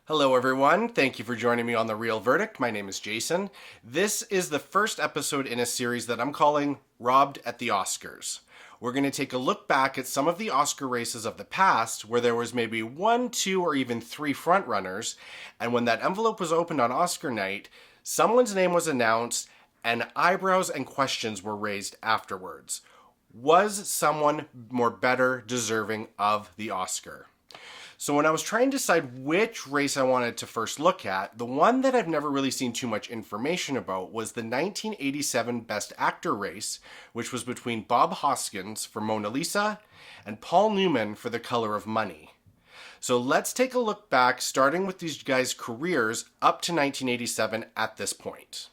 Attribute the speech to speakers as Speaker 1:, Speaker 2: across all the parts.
Speaker 1: Hello, everyone. Thank you for joining me on The Real Verdict. My name is Jason. This is the first episode in a series that I'm calling Robbed at the Oscars. We're going to take a look back at some of the Oscar races of the past where there was maybe one, two, or even three frontrunners, and when that envelope was opened on Oscar night, someone's name was announced and eyebrows and questions were raised afterwards. Was someone more better deserving of the Oscar? So when I was trying to decide which race I wanted to first look at, the one that I've never really seen too much information about was the 1987 Best Actor race, which was between Bob Hoskins for Mona Lisa and Paul Newman for The Color of Money. So let's take a look back, starting with these guys' careers up to 1987 at this point.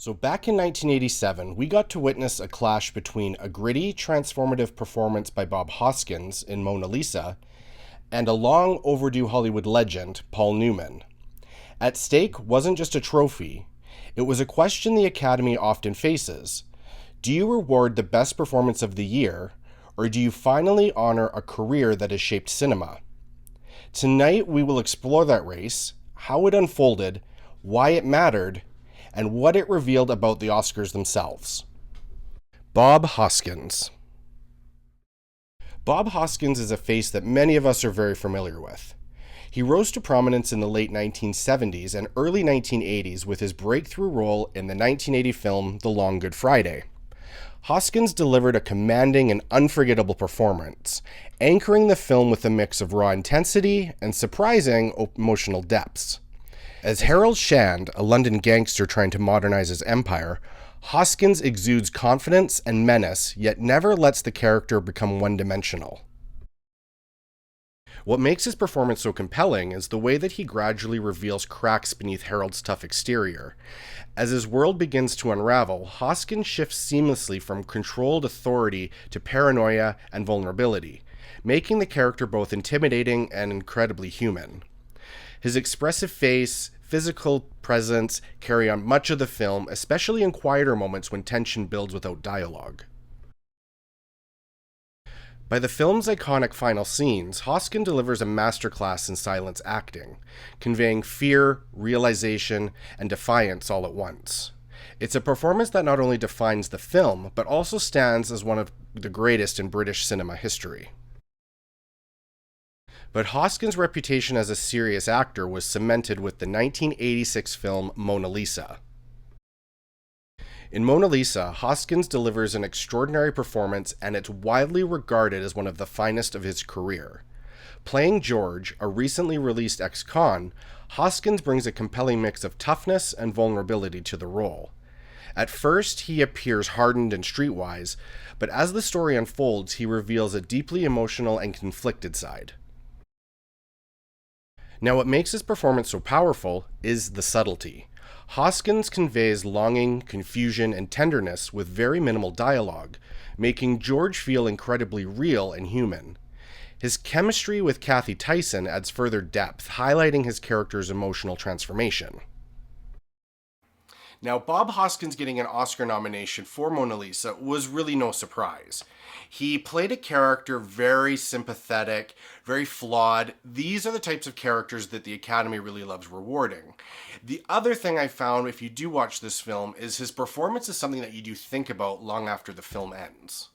Speaker 1: So back in 1987, we got to witness a clash between a gritty, transformative performance by Bob Hoskins in Mona Lisa and a long overdue Hollywood legend, Paul Newman. At stake wasn't just a trophy, it was a question the Academy often faces. Do you reward the best performance of the year, or do you finally honor a career that has shaped cinema? Tonight we will explore that race, how it unfolded, why it mattered, and what it revealed about the Oscars themselves. Bob Hoskins. Bob Hoskins is a face that many of us are very familiar with. He rose to prominence in the late 1970s and early 1980s with his breakthrough role in the 1980 film The Long Good Friday. Hoskins delivered a commanding and unforgettable performance, anchoring the film with a mix of raw intensity and surprising emotional depths. As Harold Shand, a London gangster trying to modernize his empire, Hoskins exudes confidence and menace, yet never lets the character become one-dimensional. What makes his performance so compelling is the way that he gradually reveals cracks beneath Harold's tough exterior. As his world begins to unravel, Hoskins shifts seamlessly from controlled authority to paranoia and vulnerability, making the character both intimidating and incredibly human. His expressive face, physical presence carry on much of the film, especially in quieter moments when tension builds without dialogue. By the film's iconic final scenes, Hoskins delivers a masterclass in silence acting, conveying fear, realization, and defiance all at once. It's a performance that not only defines the film, but also stands as one of the greatest in British cinema history. But Hoskins' reputation as a serious actor was cemented with the 1986 film Mona Lisa. In Mona Lisa, Hoskins delivers an extraordinary performance, and it's widely regarded as one of the finest of his career. Playing George, a recently released ex-con, Hoskins brings a compelling mix of toughness and vulnerability to the role. At first, he appears hardened and streetwise, but as the story unfolds, he reveals a deeply emotional and conflicted side. Now, what makes his performance so powerful is the subtlety. Hoskins conveys longing, confusion, and tenderness with very minimal dialogue, making George feel incredibly real and human. His chemistry with Kathy Tyson adds further depth, highlighting his character's emotional transformation. Now, Bob Hoskins getting an Oscar nomination for Mona Lisa was really no surprise. He played a character very sympathetic, very flawed. These are the types of characters that the Academy really loves rewarding. The other thing I found, if you do watch this film, is his performance is something that you do think about long after the film ends.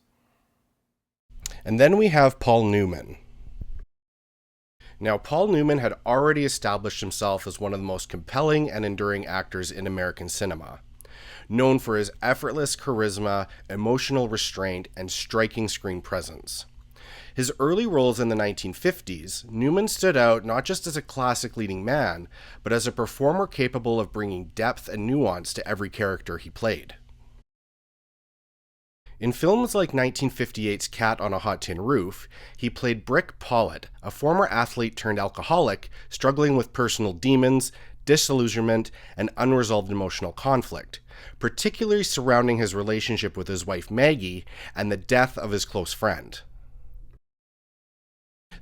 Speaker 1: And then we have Paul Newman. Now, Paul Newman had already established himself as one of the most compelling and enduring actors in American cinema. Known for his effortless charisma, emotional restraint, and striking screen presence. His early roles in the 1950s, Newman stood out not just as a classic leading man, but as a performer capable of bringing depth and nuance to every character he played. In films like 1958's Cat on a Hot Tin Roof, he played Brick Pollitt, a former athlete turned alcoholic struggling with personal demons, disillusionment, and unresolved emotional conflict, particularly surrounding his relationship with his wife Maggie and the death of his close friend.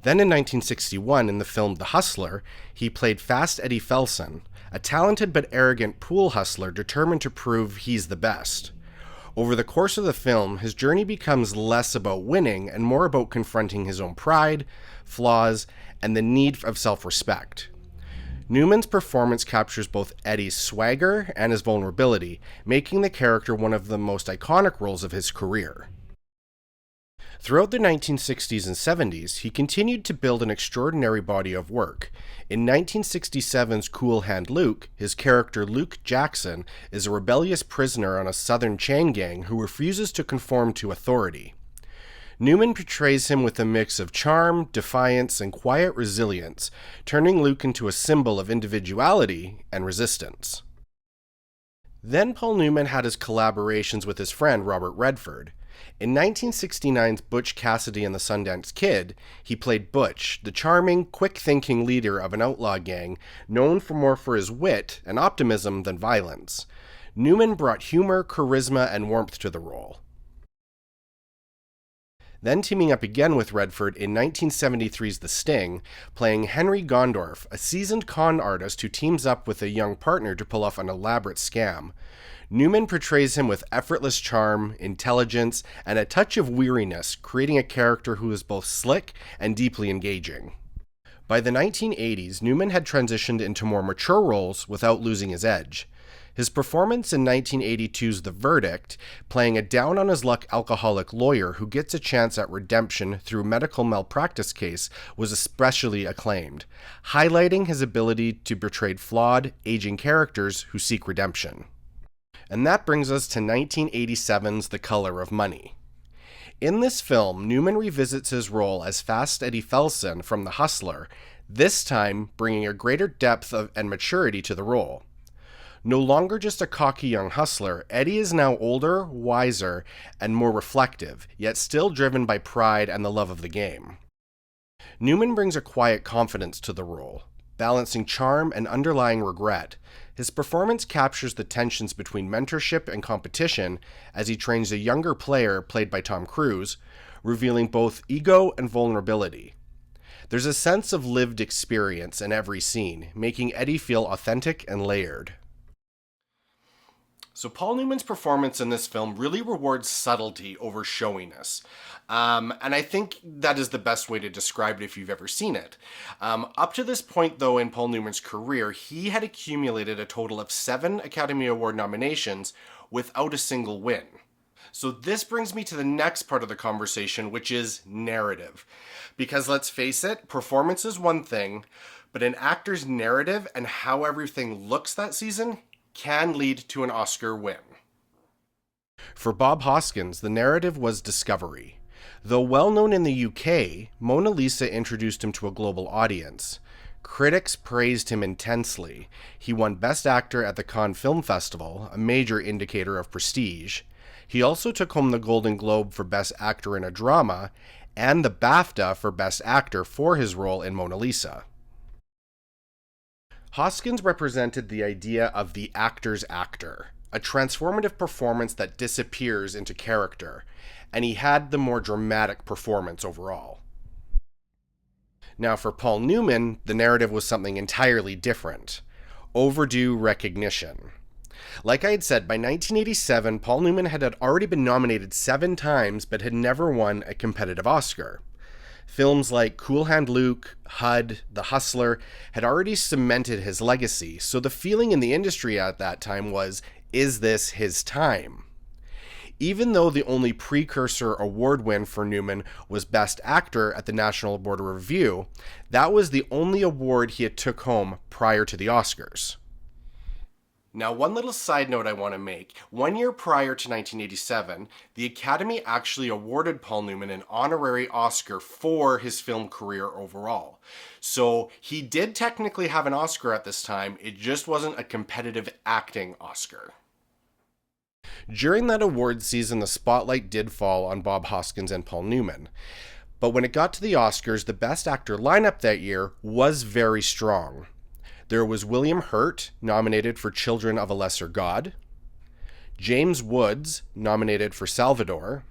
Speaker 1: Then in 1961, in the film The Hustler, he played Fast Eddie Felson, a talented but arrogant pool hustler determined to prove he's the best. Over the course of the film, his journey becomes less about winning and more about confronting his own pride, flaws, and the need of self-respect. Newman's performance captures both Eddie's swagger and his vulnerability, making the character one of the most iconic roles of his career. Throughout the 1960s and 70s, he continued to build an extraordinary body of work. In 1967's Cool Hand Luke, his character Luke Jackson is a rebellious prisoner on a southern chain gang who refuses to conform to authority. Newman portrays him with a mix of charm, defiance, and quiet resilience, turning Luke into a symbol of individuality and resistance. Then Paul Newman had his collaborations with his friend Robert Redford. In 1969's Butch Cassidy and the Sundance Kid, he played Butch, the charming, quick-thinking leader of an outlaw gang, known more for his wit and optimism than violence. Newman brought humor, charisma, and warmth to the role. Then teaming up again with Redford in 1973's The Sting, playing Henry Gondorff, a seasoned con artist who teams up with a young partner to pull off an elaborate scam. Newman portrays him with effortless charm, intelligence, and a touch of weariness, creating a character who is both slick and deeply engaging. By the 1980s, Newman had transitioned into more mature roles without losing his edge. His performance in 1982's The Verdict, playing a down-on-his-luck alcoholic lawyer who gets a chance at redemption through a medical malpractice case, was especially acclaimed, highlighting his ability to portray flawed, aging characters who seek redemption. And that brings us to 1987's The Color of Money. In this film, Newman revisits his role as Fast Eddie Felson from The Hustler, this time bringing a greater depth and maturity to the role. No longer just a cocky young hustler, Eddie is now older, wiser, and more reflective, yet still driven by pride and the love of the game. Newman brings a quiet confidence to the role, balancing charm and underlying regret. His performance captures the tensions between mentorship and competition as he trains a younger player, played by Tom Cruise, revealing both ego and vulnerability. There's a sense of lived experience in every scene, making Eddie feel authentic and layered. So Paul Newman's performance in this film really rewards subtlety over showiness. And I think that is the best way to describe it if you've ever seen it. Up to this point, though, in Paul Newman's career, he had accumulated a total of 7 Academy Award nominations without a single win. So this brings me to the next part of the conversation, which is narrative. Because let's face it, performance is one thing, but an actor's narrative and how everything looks that season can lead to an Oscar win. For Bob Hoskins, the narrative was Discovery. Though well known in the UK, Mona Lisa introduced him to a global audience. Critics praised him intensely. He won Best Actor at the Cannes Film Festival, a major indicator of prestige. He also took home the Golden Globe for Best Actor in a Drama and the BAFTA for Best Actor for his role in Mona Lisa. Hoskins represented the idea of the actor's actor, a transformative performance that disappears into character, and he had the more dramatic performance overall. Now for Paul Newman, the narrative was something entirely different. Overdue recognition. Like I had said, by 1987, Paul Newman had already been nominated 7 times but had never won a competitive Oscar. Films like Cool Hand Luke, HUD, The Hustler had already cemented his legacy, so the feeling in the industry at that time was, is this his time? Even though the only precursor award win for Newman was Best Actor at the National Board of Review, that was the only award he had took home prior to the Oscars. Now, one little side note I want to make. 1 year prior to 1987, the Academy actually awarded Paul Newman an honorary Oscar for his film career overall. So he did technically have an Oscar at this time, it just wasn't a competitive acting Oscar. During that award season, the spotlight did fall on Bob Hoskins and Paul Newman. But when it got to the Oscars, the Best Actor lineup that year was very strong. There was William Hurt, nominated for Children of a Lesser God, James Woods, nominated for Salvador,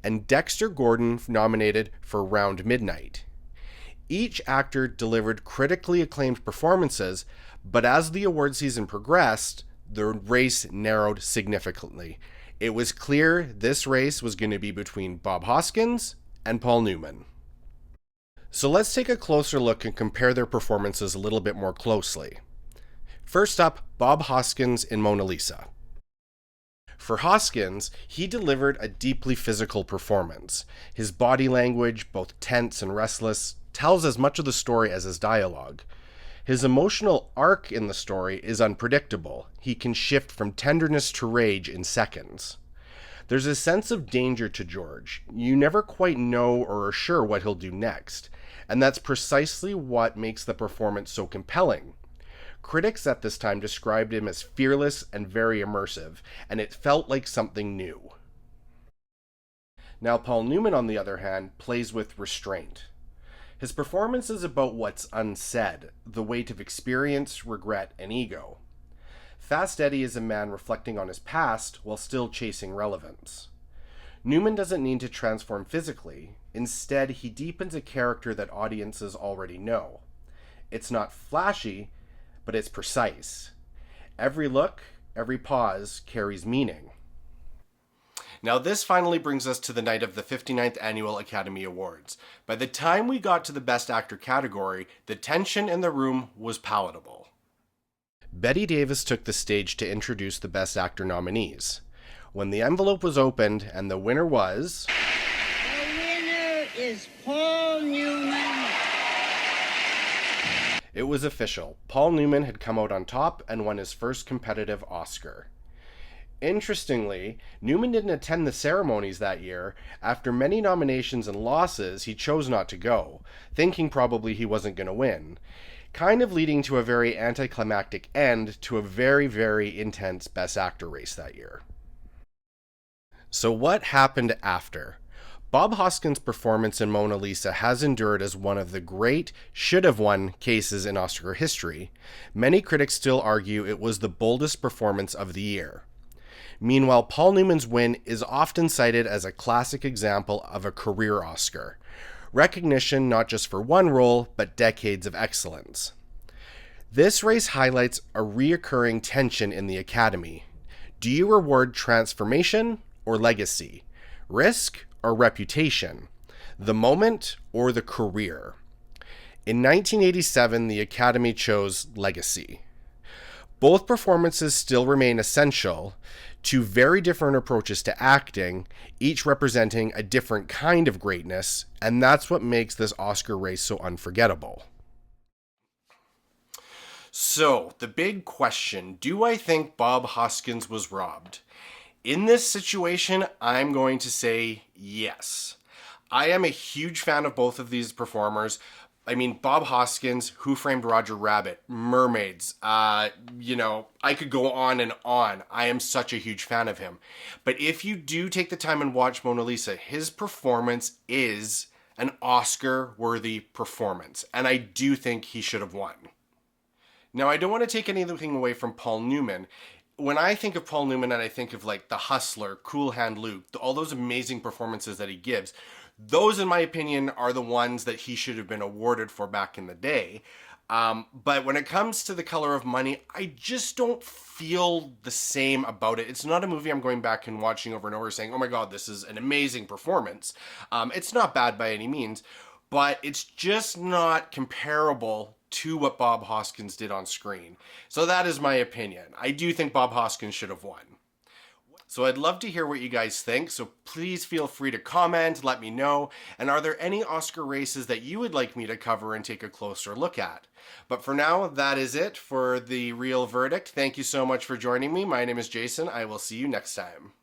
Speaker 1: and Dexter Gordon, nominated for Round Midnight. Each actor delivered critically acclaimed performances, but as the award season progressed, the race narrowed significantly. It was clear this race was going to be between Bob Hoskins and Paul Newman. So let's take a closer look and compare their performances a little bit more closely. First up, Bob Hoskins in Mona Lisa. For Hoskins, he delivered a deeply physical performance. His body language, both tense and restless, tells as much of the story as his dialogue. His emotional arc in the story is unpredictable. He can shift from tenderness to rage in seconds. There's a sense of danger to George. You never quite know or are sure what he'll do next, and that's precisely what makes the performance so compelling. Critics at this time described him as fearless and very immersive, and it felt like something new. Now, Paul Newman, on the other hand, plays with restraint. His performance is about what's unsaid, the weight of experience, regret, and ego. Fast Eddie is a man reflecting on his past while still chasing relevance. Newman doesn't need to transform physically. Instead, he deepens a character that audiences already know. It's not flashy, but it's precise. Every look, every pause carries meaning. Now this finally brings us to the night of the 59th Annual Academy Awards. By the time we got to the Best Actor category, the tension in the room was palatable. Bette Davis took the stage to introduce the Best Actor nominees. When the envelope was opened and the winner was...
Speaker 2: The winner is Paul Newman.
Speaker 1: It was official. Paul Newman had come out on top and won his first competitive Oscar. Interestingly, Newman didn't attend the ceremonies that year. After many nominations and losses, he chose not to go, thinking probably he wasn't going to win, kind of leading to a very anticlimactic end to a very, very intense Best Actor race that year. So what happened after? Bob Hoskins' performance in Mona Lisa has endured as one of the great should-have-won cases in Oscar history. Many critics still argue it was the boldest performance of the year. Meanwhile, Paul Newman's win is often cited as a classic example of a career Oscar. Recognition not just for one role, but decades of excellence. This race highlights a reoccurring tension in the Academy. Do you reward transformation or legacy? Risk or reputation? The moment or the career? In 1987, the Academy chose legacy. Both performances still remain essential, two very different approaches to acting, each representing a different kind of greatness, and that's what makes this Oscar race so unforgettable. So, the big question, do I think Bob Hoskins was robbed? In this situation, I'm going to say yes. I am a huge fan of both of these performers. I mean, Bob Hoskins, Who Framed Roger Rabbit, Mermaids, I could go on and on. I am such a huge fan of him. But if you do take the time and watch Mona Lisa, his performance is an Oscar-worthy performance. And I do think he should have won. Now, I don't want to take anything away from Paul Newman. When I think of Paul Newman and I think of like The Hustler, Cool Hand Luke, all those amazing performances that he gives, those in my opinion are the ones that he should have been awarded for back in the day. But when it comes to The Color of Money, I just don't feel the same about it. It's not a movie I'm going back and watching over and over saying, oh my God, this is an amazing performance. It's not bad by any means, but it's just not comparable to what Bob Hoskins did on screen. So that is my opinion. I do think Bob Hoskins should have won. So I'd love to hear what you guys think, so please feel free to comment, let me know, and are there any Oscar races that you would like me to cover and take a closer look at? But for now, that is it for The Real Verdict. Thank you so much for joining me. My name is Jason. I will see you next time.